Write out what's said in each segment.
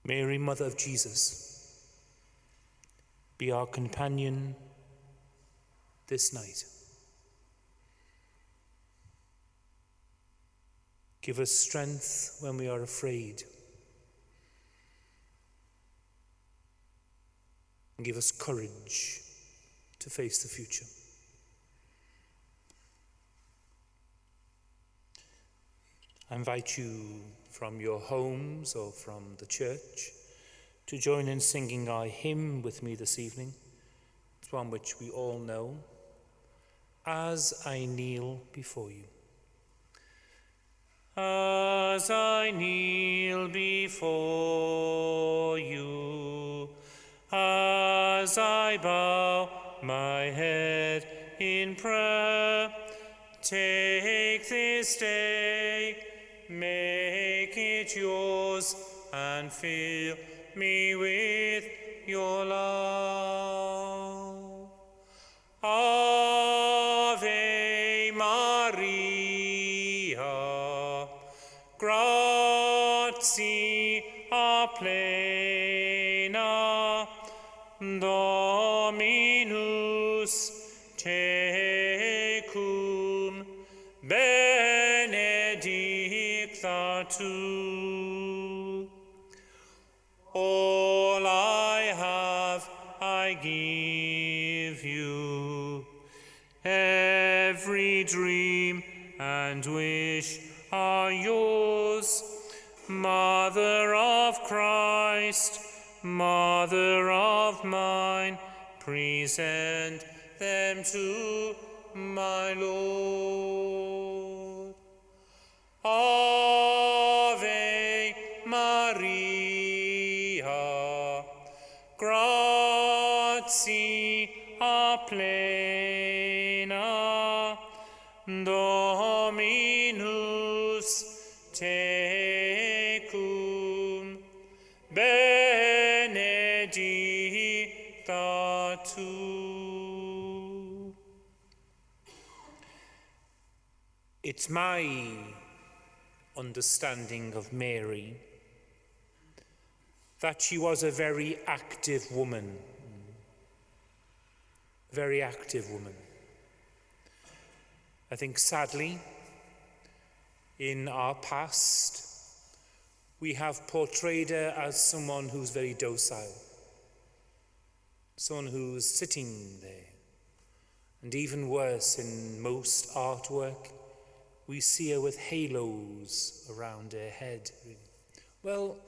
Mary, Mother of Jesus, be our companion this night. Give us strength when we are afraid, and give us courage to face the future. I invite you from your homes or from the church to join in singing our hymn with me this evening. It's one which we all know. As I kneel before you. As I kneel before you, as I bow my head in prayer, take this day, make it yours, and fill me with your love. Ave Maria, gratia plena, Dominus tecum, benedicta tu. All I have I give you, every dream and wish are yours. Mother of Christ, Mother of mine, present them to my Lord. Ave Maria, gratia plena, Dominus tecum, benedicta tu. It's my understanding of Mary that she was a very active woman. Very active woman. I think sadly, in our past, we have portrayed her as someone who's very docile, someone who's sitting there. And even worse, in most artwork, we see her with halos around her head. Well,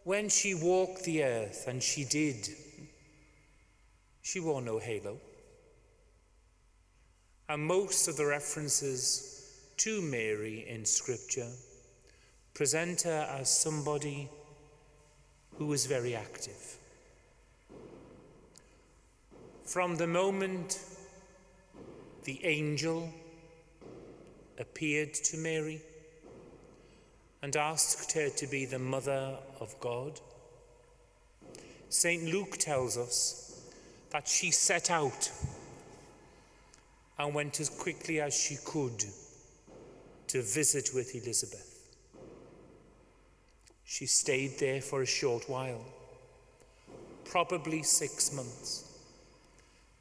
when she walked the earth, and she did, she wore no halo. And most of the references to Mary in Scripture present her as somebody who was very active. From the moment the angel appeared to Mary and asked her to be the mother of God, St. Luke tells us that she set out and went as quickly as she could to visit with Elizabeth. She stayed there for a short while, probably 6 months.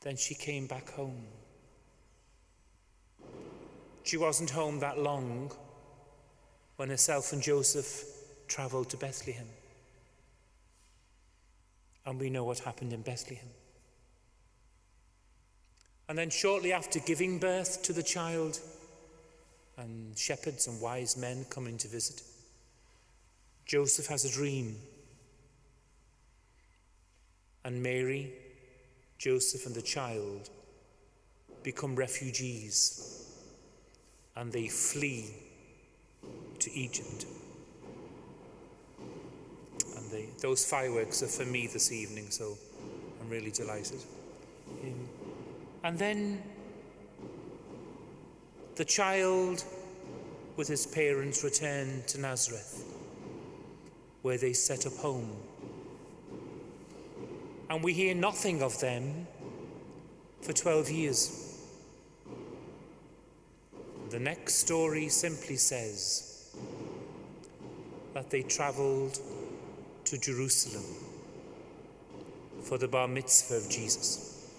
Then she came back home. She wasn't home that long when herself and Joseph travelled to Bethlehem. And we know what happened in Bethlehem. And then shortly after giving birth to the child, and shepherds and wise men coming to visit, Joseph has a dream. And Mary, Joseph and the child become refugees, and they flee to Egypt. And those fireworks are for me this evening, so I'm really delighted. And then the child with his parents returned to Nazareth, where they set up home. And we hear nothing of them for 12 years. The next story simply says that they travelled to Jerusalem for the bar mitzvah of Jesus.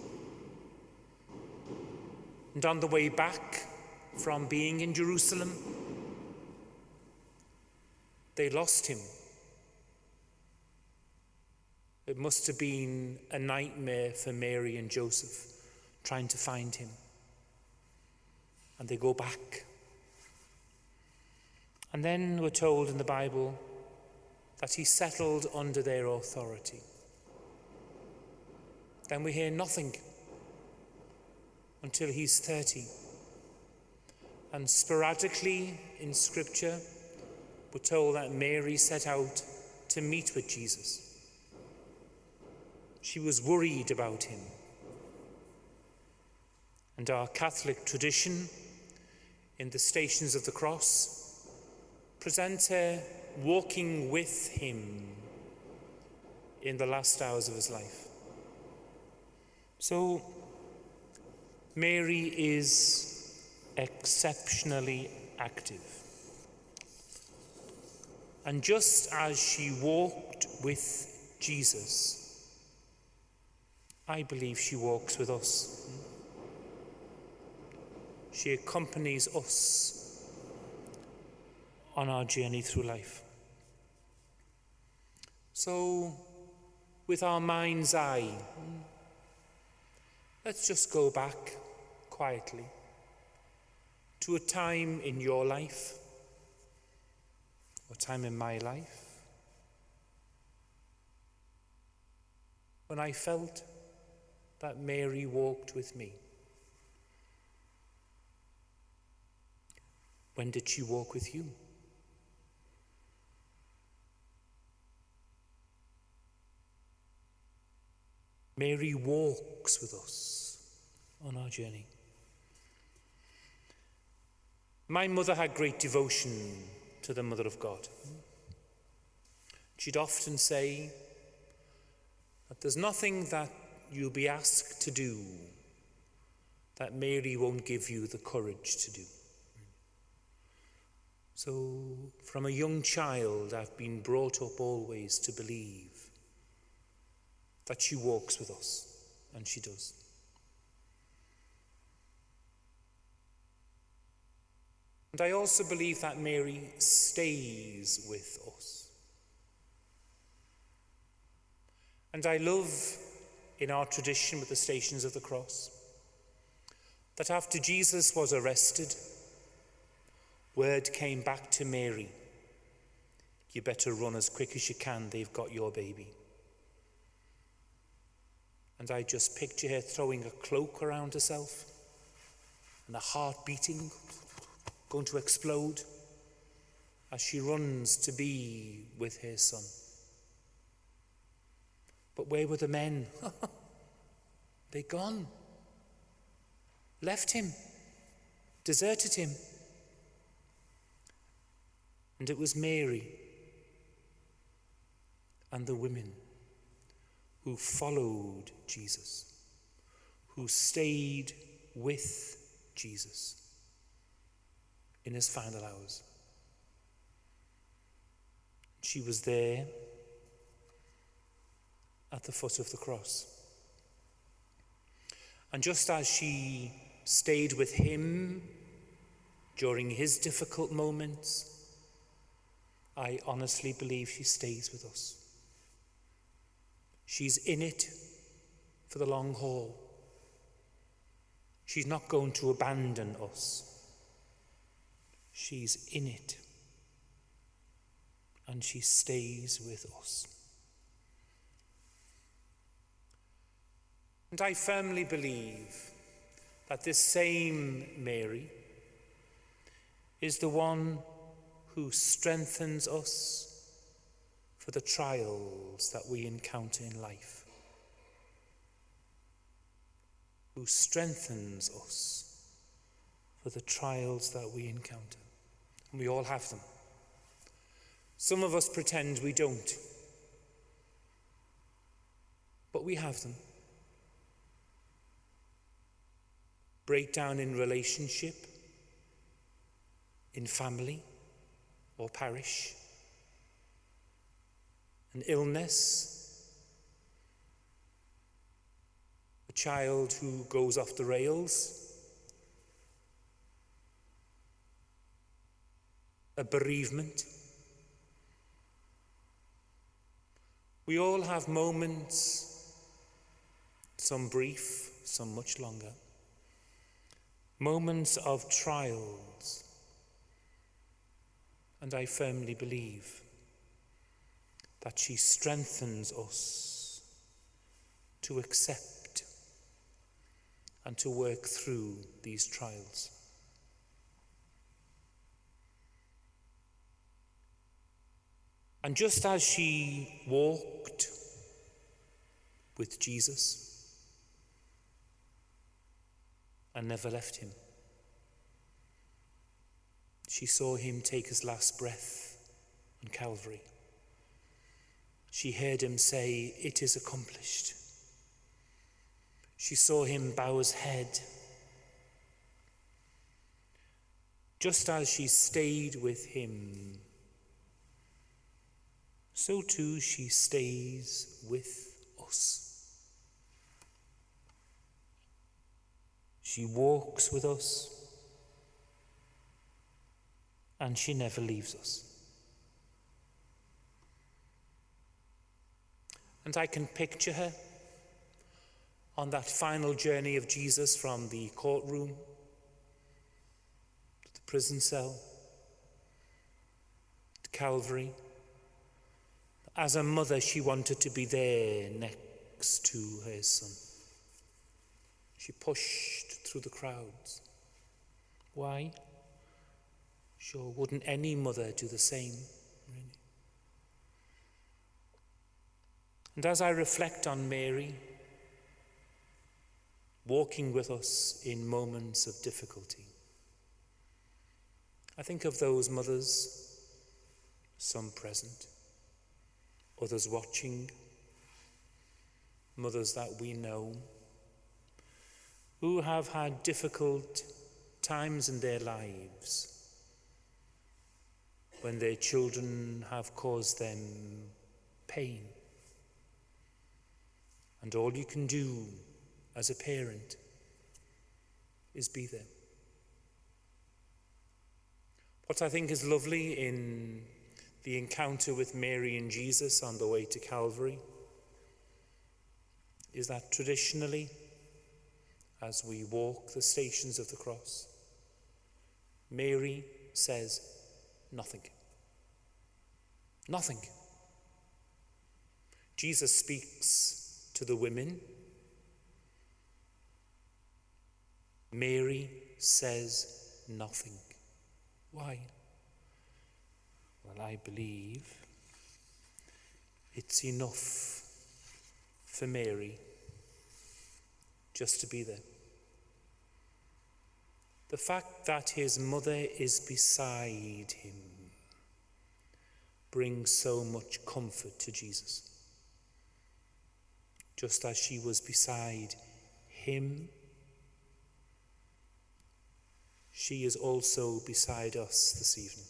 And on the way back from being in Jerusalem, they lost him. It must have been a nightmare for Mary and Joseph trying to find him. And they go back. And then we're told in the Bible that he settled under their authority. Then we hear nothing until he's 30. And sporadically in Scripture, we're told that Mary set out to meet with Jesus. She was worried about him. And our Catholic tradition in the Stations of the Cross presents her walking with him in the last hours of his life. So Mary is exceptionally active. And just as she walked with Jesus, I believe she walks with us. She accompanies us on our journey through life. So, with our mind's eye, let's just go back quietly to a time in your life, or a time in my life, when I felt that Mary walked with me. When did she walk with you? Mary walks with us on our journey. My mother had great devotion to the Mother of God. She'd often say that there's nothing that you'll be asked to do that Mary won't give you the courage to do. So from a young child, I've been brought up always to believe that she walks with us, and she does. And I also believe that Mary stays with us. And I love, in our tradition with the Stations of the Cross, that after Jesus was arrested, word came back to Mary, you better run as quick as you can, they've got your baby. And I just picture her throwing a cloak around herself and a heart beating, going to explode as she runs to be with her son. But where were the men? They're gone. Left him. Deserted him. And it was Mary and the women who followed Jesus, who stayed with Jesus in his final hours. She was there at the foot of the cross. And just as she stayed with him during his difficult moments, I honestly believe she stays with us. She's in it for the long haul. She's not going to abandon us. She's in it, and she stays with us. And I firmly believe that this same Mary is the one who strengthens us for the trials that we encounter in life, who strengthens us for the trials that we encounter. And we all have them. Some of us pretend we don't, but we have them. Breakdown in relationship, in family or parish. an illness, a child who goes off the rails, a bereavement. We all have moments, some brief, some much longer, moments of trials. And I firmly believe that she strengthens us to accept and to work through these trials. And just as she walked with Jesus and never left him, she saw him take his last breath on Calvary. She heard him say, "It is accomplished." She saw him bow his head. Just as she stayed with him, so too she stays with us. She walks with us, and she never leaves us. And I can picture her on that final journey of Jesus from the courtroom to the prison cell to Calvary. As a mother, she wanted to be there next to her son. She pushed through the crowds. Why? Sure, wouldn't any mother do the same, really? And as I reflect on Mary, walking with us in moments of difficulty, I think of those mothers, some present, others watching, mothers that we know, who have had difficult times in their lives when their children have caused them pain. And all you can do as a parent is be there. What I think is lovely in the encounter with Mary and Jesus on the way to Calvary is that traditionally, as we walk the stations of the cross, Mary says nothing. Nothing. Jesus speaks to the women. Mary says nothing. Why? Well, I believe it's enough for Mary just to be there. The fact that his mother is beside him brings so much comfort to Jesus. Just as she was beside him, she is also beside us this evening.